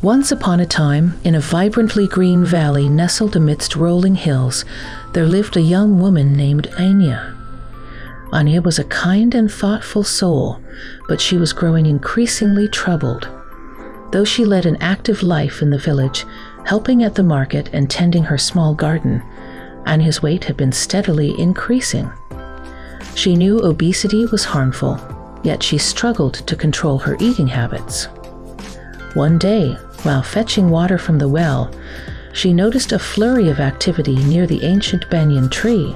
Once upon a time, in a vibrantly green valley nestled amidst rolling hills, there lived a young woman named Anya. Anya was a kind and thoughtful soul, but she was growing increasingly troubled. Though she led an active life in the village, helping at the market and tending her small garden, Anya's weight had been steadily increasing. She knew obesity was harmful, yet she struggled to control her eating habits. One day, while fetching water from the well, she noticed a flurry of activity near the ancient banyan tree.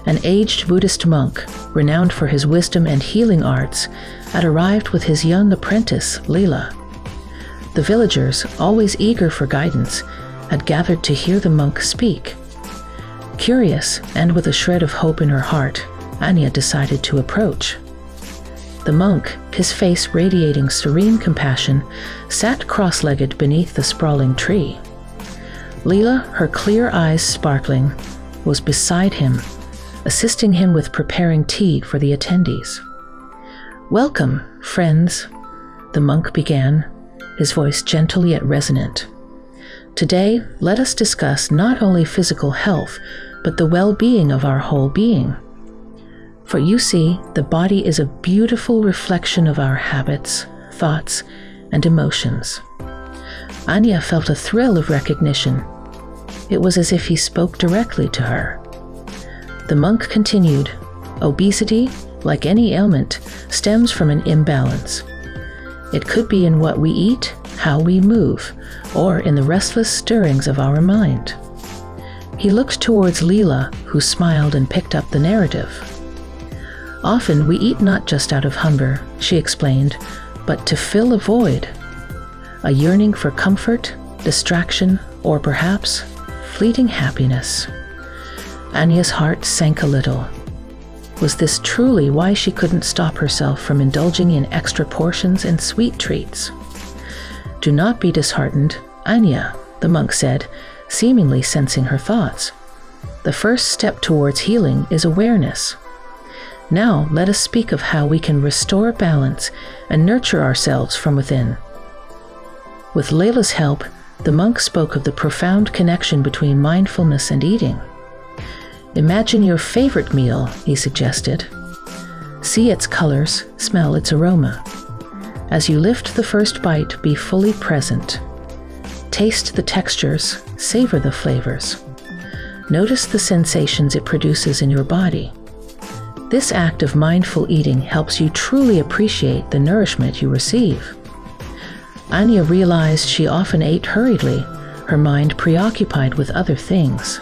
An aged Buddhist monk, renowned for his wisdom and healing arts, had arrived with his young apprentice, Leela. The villagers, always eager for guidance, had gathered to hear the monk speak. Curious, and with a shred of hope in her heart, Anya decided to approach. The monk, his face radiating serene compassion, sat cross-legged beneath the sprawling tree. Leela, her clear eyes sparkling, was beside him, assisting him with preparing tea for the attendees. "Welcome, friends," the monk began, his voice gentle yet resonant. "Today, let us discuss not only physical health, but the well-being of our whole being. For you see, the body is a beautiful reflection of our habits, thoughts, and emotions." Anya felt a thrill of recognition. It was as if he spoke directly to her. The monk continued, "Obesity, like any ailment, stems from an imbalance. It could be in what we eat, how we move, or in the restless stirrings of our mind." He looked towards Leela, who smiled and picked up the narrative. "Often we eat not just out of hunger," she explained, "but to fill a void. A yearning for comfort, distraction, or perhaps fleeting happiness." Anya's heart sank a little. Was this truly why she couldn't stop herself from indulging in extra portions and sweet treats? "Do not be disheartened, Anya," the monk said, seemingly sensing her thoughts. "The first step towards healing is awareness. Now let us speak of how we can restore balance and nurture ourselves from within." With Leila's help, the monk spoke of the profound connection between mindfulness and eating. "Imagine your favorite meal," he suggested. "See its colors, smell its aroma. As you lift the first bite, be fully present. Taste the textures, savor the flavors. Notice the sensations it produces in your body. This act of mindful eating helps you truly appreciate the nourishment you receive." Anya realized she often ate hurriedly, her mind preoccupied with other things.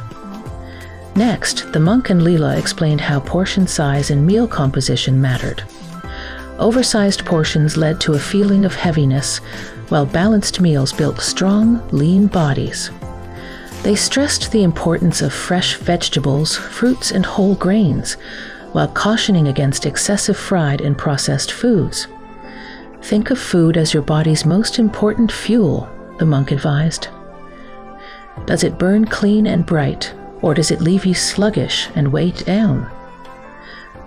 Next, the monk and Leela explained how portion size and meal composition mattered. Oversized portions led to a feeling of heaviness, while balanced meals built strong, lean bodies. They stressed the importance of fresh vegetables, fruits, and whole grains, while cautioning against excessive fried and processed foods. "Think of food as your body's most important fuel," the monk advised. "Does it burn clean and bright, or does it leave you sluggish and weighed down?"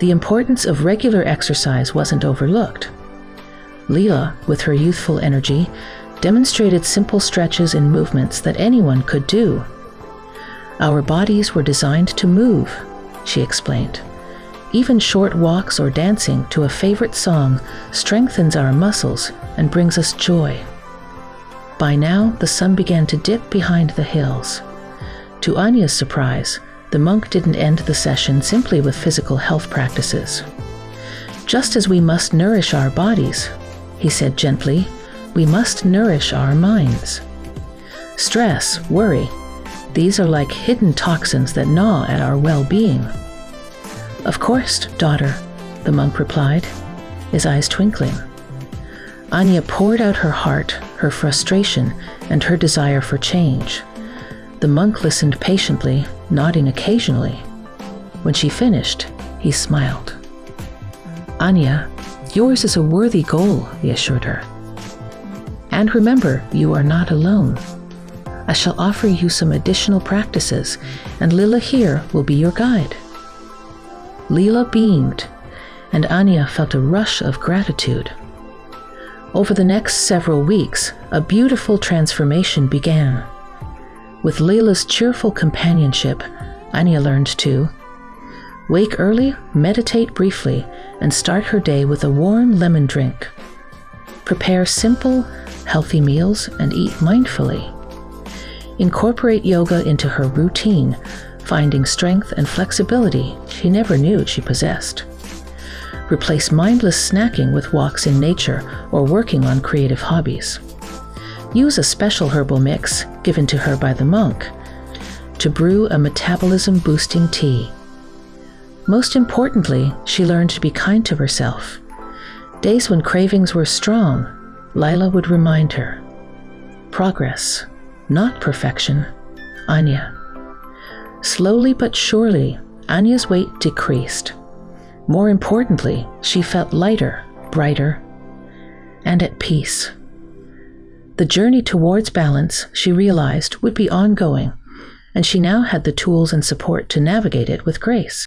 The importance of regular exercise wasn't overlooked. Leela, with her youthful energy, demonstrated simple stretches and movements that anyone could do. "Our bodies were designed to move," she explained. "Even short walks or dancing to a favorite song strengthens our muscles and brings us joy." By now, the sun began to dip behind the hills. To Anya's surprise, the monk didn't end the session simply with physical health practices. "Just as we must nourish our bodies," he said gently, "we must nourish our minds. Stress, worry, these are like hidden toxins that gnaw at our well-being." "Of course, daughter," the monk replied, his eyes twinkling. Anya poured out her heart, her frustration, and her desire for change. The monk listened patiently, nodding occasionally. When she finished, he smiled. "Anya, yours is a worthy goal," he assured her. "And remember, you are not alone. I shall offer you some additional practices, and Leela here will be your guide." Leela beamed, and Anya felt a rush of gratitude. Over the next several weeks, a beautiful transformation began. With Layla's cheerful companionship, Anya learned to wake early, meditate briefly, and start her day with a warm lemon drink. Prepare simple, healthy meals and eat mindfully. Incorporate yoga into her routine, finding strength and flexibility she never knew she possessed. Replace mindless snacking with walks in nature or working on creative hobbies. Use a special herbal mix given to her by the monk to brew a metabolism-boosting tea. Most importantly, she learned to be kind to herself. Days when cravings were strong, Layla would remind her, progress, not perfection, Anya. Slowly but surely, Anya's weight decreased. More importantly, she felt lighter, brighter, and at peace. The journey towards balance, she realized, would be ongoing, and she now had the tools and support to navigate it with grace.